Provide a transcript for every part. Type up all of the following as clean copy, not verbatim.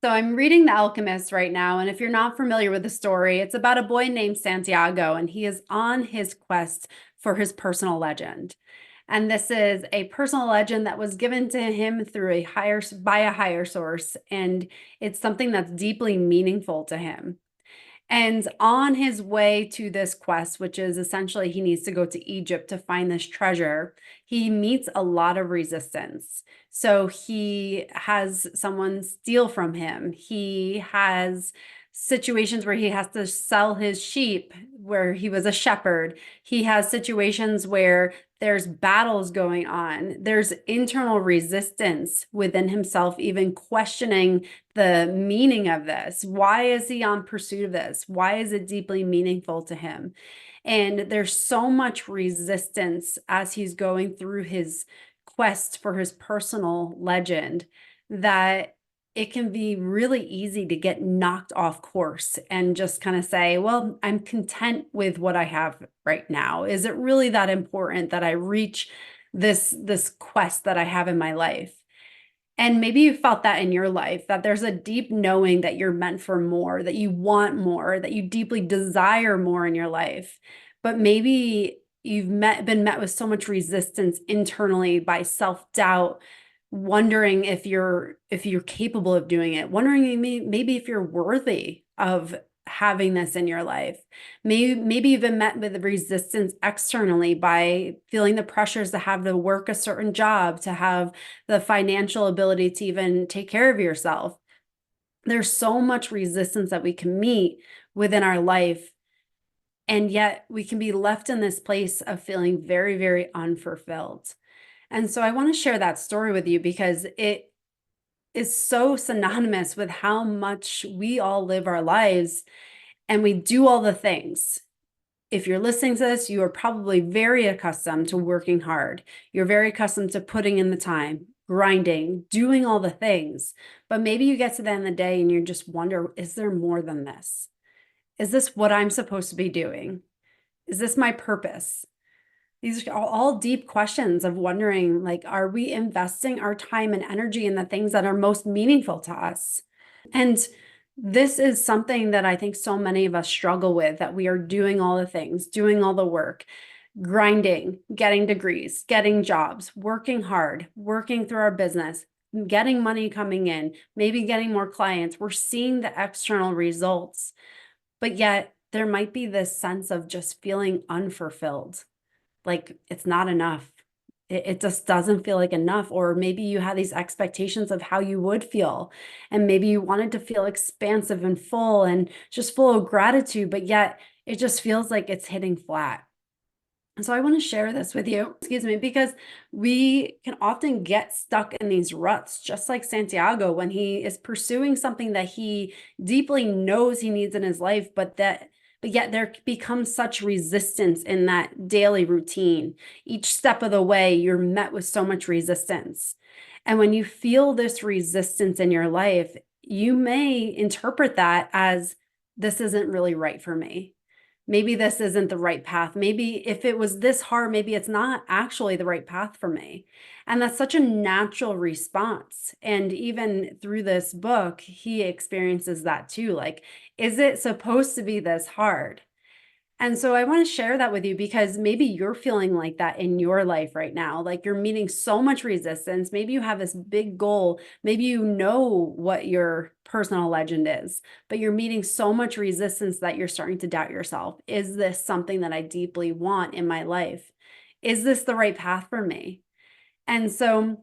So I'm reading The Alchemist right now, and if you're not familiar with the story, it's about a boy named Santiago, and he is on his quest for his personal legend. And this is a personal legend that was given to him through a higher source, and it's something that's deeply meaningful to him. And on his way to this quest, which is essentially he needs to go to Egypt to find this treasure, he meets a lot of resistance. So he has someone steal from him. He has situations where he has to sell his sheep, where he was a shepherd. He has situations where there's battles going on. There's internal resistance within himself, even questioning the meaning of this. Why is he on pursuit of this? Why is it deeply meaningful to him? And there's so much resistance as he's going through his quest for his personal legend that it can be really easy to get knocked off course and just kind of say, well, I'm content with what I have right now. Is it really that important that I reach this quest that I have in my life? And maybe you felt that in your life, that there's a deep knowing that you're meant for more, that you want more, that you deeply desire more in your life. But maybe been met with so much resistance internally by self-doubt, wondering if you're capable of doing it, wondering maybe if you're worthy of having this in your life. Maybe you've been met with resistance externally by feeling the pressures to have to work a certain job, to have the financial ability to even take care of yourself. There's so much resistance that we can meet within our life. And yet we can be left in this place of feeling very, very unfulfilled. And so I want to share that story with you because it is so synonymous with how much we all live our lives and we do all the things. If you're listening to this, you are probably very accustomed to working hard. You're very accustomed to putting in the time, grinding, doing all the things. But maybe you get to the end of the day and you just wonder, is there more than this? Is this what I'm supposed to be doing? Is this my purpose? These are all deep questions of wondering, like, are we investing our time and energy in the things that are most meaningful to us? And this is something that I think so many of us struggle with, that we are doing all the things, doing all the work, grinding, getting degrees, getting jobs, working hard, working through our business, getting money coming in, maybe getting more clients. We're seeing the external results, but yet there might be this sense of just feeling unfulfilled, like it's not enough. It just doesn't feel like enough. Or maybe you had these expectations of how you would feel, and maybe you wanted to feel expansive and full and just full of gratitude, but yet it just feels like it's hitting flat. And so I want to share this with you, excuse me, because we can often get stuck in these ruts, just like Santiago when he is pursuing something that he deeply knows he needs in his life, but yet there becomes such resistance in that daily routine. Each step of the way, you're met with so much resistance. And when you feel this resistance in your life, you may interpret that as this isn't really right for me. Maybe this isn't the right path. Maybe if it was this hard, maybe it's not actually the right path for me. And that's such a natural response. And even through this book, he experiences that too. Like, is it supposed to be this hard? And so I want to share that with you because maybe you're feeling like that in your life right now. Like you're meeting so much resistance. Maybe you have this big goal. Maybe you know what your personal legend is, but you're meeting so much resistance that you're starting to doubt yourself. Is this something that I deeply want in my life? Is this the right path for me? And so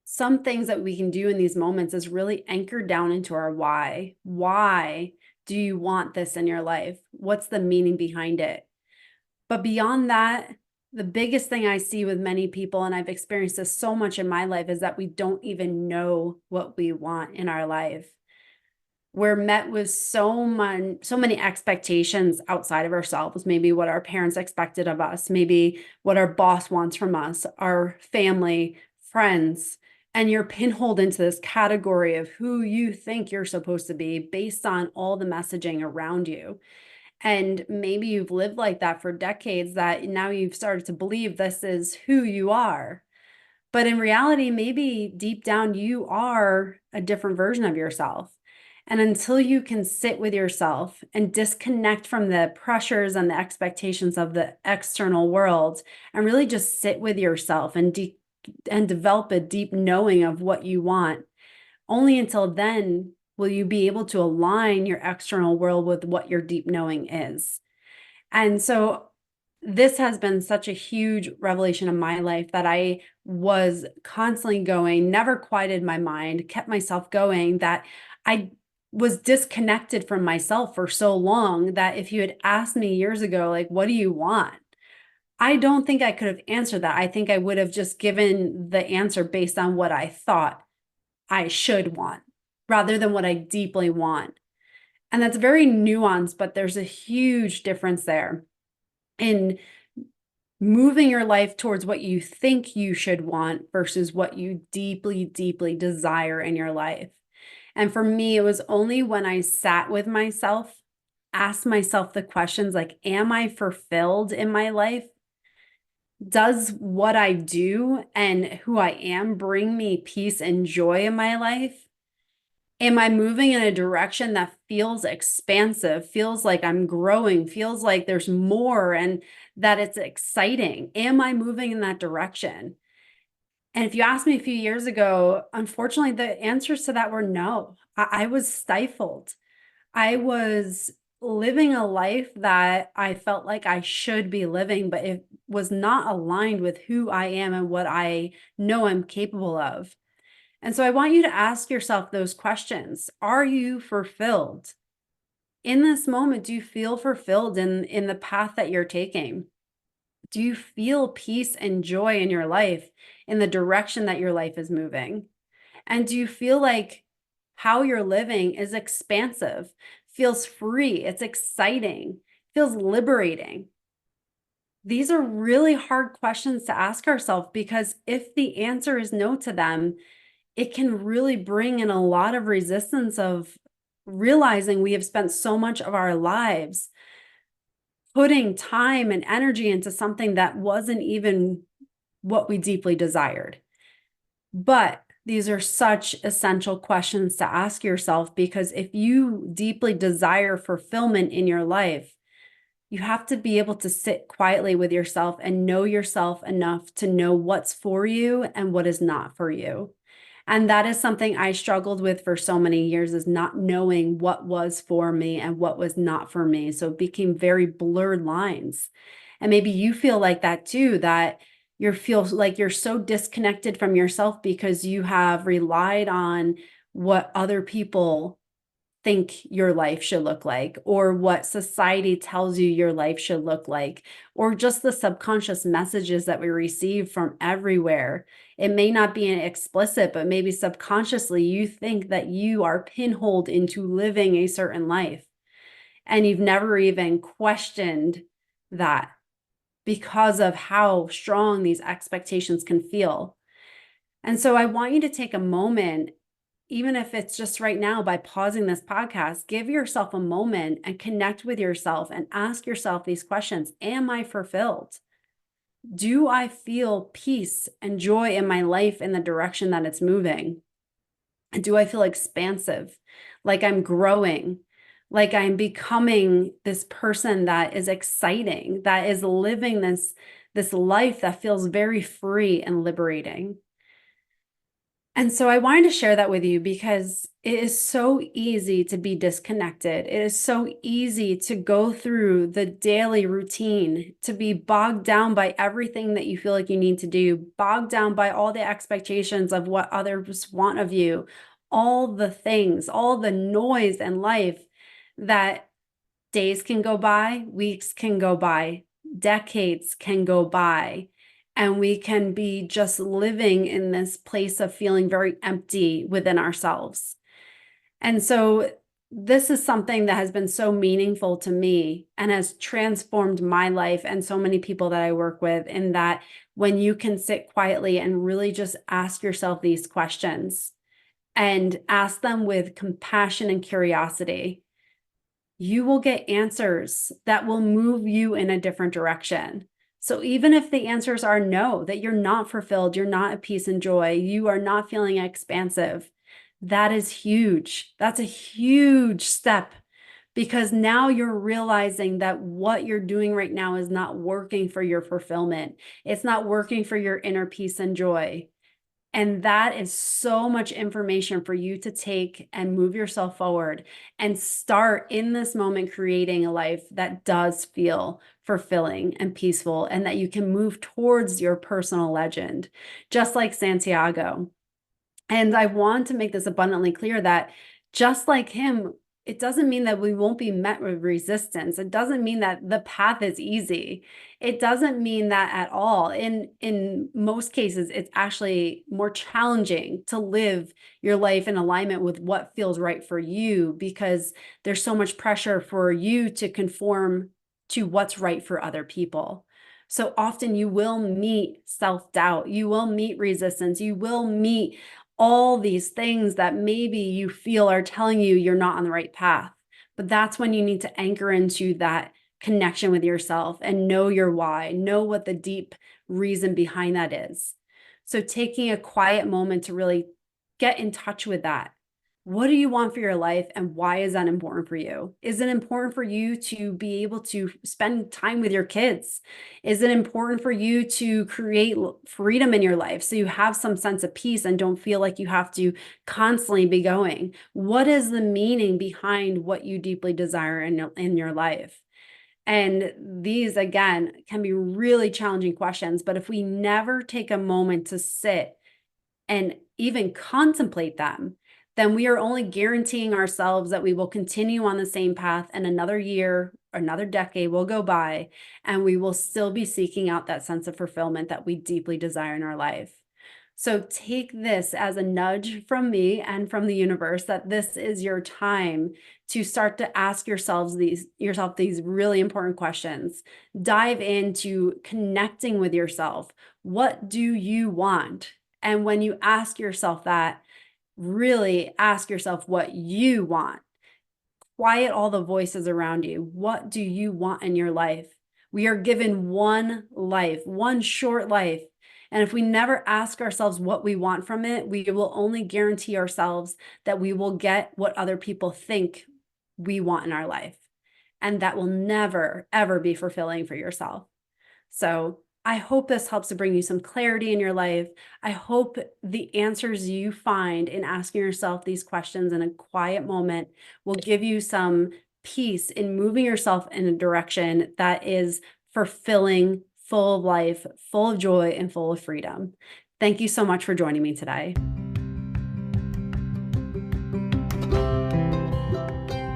some things that we can do in these moments is really anchor down into our why. Why do you want this in your life? What's the meaning behind it? But beyond that, the biggest thing I see with many people, and I've experienced this so much in my life, is that we don't even know what we want in our life. We're met with so many expectations outside of ourselves, maybe what our parents expected of us, maybe what our boss wants from us, our family, friends, and you're pinholed into this category of who you think you're supposed to be based on all the messaging around you. And maybe you've lived like that for decades, that now you've started to believe this is who you are. But in reality, maybe deep down, you are a different version of yourself. And until you can sit with yourself and disconnect from the pressures and the expectations of the external world and really just sit with yourself and develop a deep knowing of what you want, only until then will you be able to align your external world with what your deep knowing is. And so this has been such a huge revelation in my life that I was constantly going, never quieted my mind, kept myself going, that I was disconnected from myself for so long that if you had asked me years ago, like, what do you want? I don't think I could have answered that. I think I would have just given the answer based on what I thought I should want rather than what I deeply want. And that's very nuanced, but there's a huge difference there in moving your life towards what you think you should want versus what you deeply, deeply desire in your life. And for me, it was only when I sat with myself, asked myself the questions like, am I fulfilled in my life? Does what I do and who I am bring me peace and joy in my life? Am I moving in a direction that feels expansive, feels like I'm growing, feels like there's more and that it's exciting? Am I moving in that direction? And if you asked me a few years ago, unfortunately, the answers to that were no. I was stifled. I was living a life that I felt like I should be living, but it was not aligned with who I am and what I know I'm capable of. And so I want you to ask yourself those questions. Are you fulfilled? In this moment, do you feel fulfilled in the path that you're taking? Do you feel peace and joy in your life in the direction that your life is moving? And do you feel like how you're living is expansive, feels free, it's exciting, feels liberating? These are really hard questions to ask ourselves because if the answer is no to them, it can really bring in a lot of resistance of realizing we have spent so much of our lives putting time and energy into something that wasn't even what we deeply desired. But these are such essential questions to ask yourself because if you deeply desire fulfillment in your life, you have to be able to sit quietly with yourself and know yourself enough to know what's for you and what is not for you. And that is something I struggled with for so many years, is not knowing what was for me and what was not for me. So it became very blurred lines. And maybe you feel like that too, that you feel like you're so disconnected from yourself because you have relied on what other people think your life should look like, or what society tells you your life should look like, or just the subconscious messages that we receive from everywhere. It may not be explicit, but maybe subconsciously you think that you are pinholed into living a certain life. And you've never even questioned that because of how strong these expectations can feel. And so I want you to take a moment, even if it's just right now by pausing this podcast, give yourself a moment and connect with yourself and ask yourself these questions. Am I fulfilled? Do I feel peace and joy in my life in the direction that it's moving? And do I feel expansive, like I'm growing, like I'm becoming this person that is exciting, that is living this life that feels very free and liberating? And so I wanted to share that with you because it is so easy to be disconnected. It is so easy to go through the daily routine, to be bogged down by everything that you feel like you need to do, bogged down by all the expectations of what others want of you, all the things, all the noise in life, that days can go by, weeks can go by, decades can go by, and we can be just living in this place of feeling very empty within ourselves. And so this is something that has been so meaningful to me and has transformed my life and so many people that I work with, in that when you can sit quietly and really just ask yourself these questions and ask them with compassion and curiosity, you will get answers that will move you in a different direction. So even if the answers are no, that you're not fulfilled, you're not at peace and joy, you are not feeling expansive, that is huge. That's a huge step, because now you're realizing that what you're doing right now is not working for your fulfillment. It's not working for your inner peace and joy. And that is so much information for you to take and move yourself forward and start in this moment creating a life that does feel fulfilling and peaceful, and that you can move towards your personal legend, just like Santiago. And I want to make this abundantly clear that just like him, it doesn't mean that we won't be met with resistance. It doesn't mean that the path is easy. It doesn't mean that at all. In most cases, it's actually more challenging to live your life in alignment with what feels right for you, because there's so much pressure for you to conform to what's right for other people. So often you will meet self-doubt, you will meet resistance, you will meet all these things that maybe you feel are telling you you're not on the right path. But that's when you need to anchor into that connection with yourself and know your why, know what the deep reason behind that is. So taking a quiet moment to really get in touch with that. What do you want for your life, and why is that important for you? Is it important for you to be able to spend time with your kids? Is it important for you to create freedom in your life so you have some sense of peace and don't feel like you have to constantly be going? What is the meaning behind what you deeply desire in your life? And these, again, can be really challenging questions, but if we never take a moment to sit and even contemplate them, then we are only guaranteeing ourselves that we will continue on the same path, and another year, another decade will go by, and we will still be seeking out that sense of fulfillment that we deeply desire in our life. So take this as a nudge from me and from the universe that this is your time to start to ask yourself these really important questions. Dive into connecting with yourself. What do you want? And when you ask yourself that, really ask yourself what you want. Quiet all the voices around you. What do you want in your life? We are given one life, one short life. And if we never ask ourselves what we want from it, we will only guarantee ourselves that we will get what other people think we want in our life. And that will never, ever be fulfilling for yourself. So I hope this helps to bring you some clarity in your life. I hope the answers you find in asking yourself these questions in a quiet moment will give you some peace in moving yourself in a direction that is fulfilling, full of life, full of joy, and full of freedom. Thank you so much for joining me today.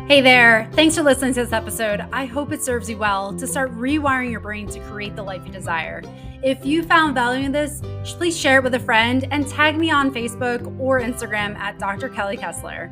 Hey there, thanks for listening to this episode. I hope it serves you well to start rewiring your brain to create the life you desire. If you found value in this, please share it with a friend and tag me on Facebook or Instagram at Dr. Kelly Kessler.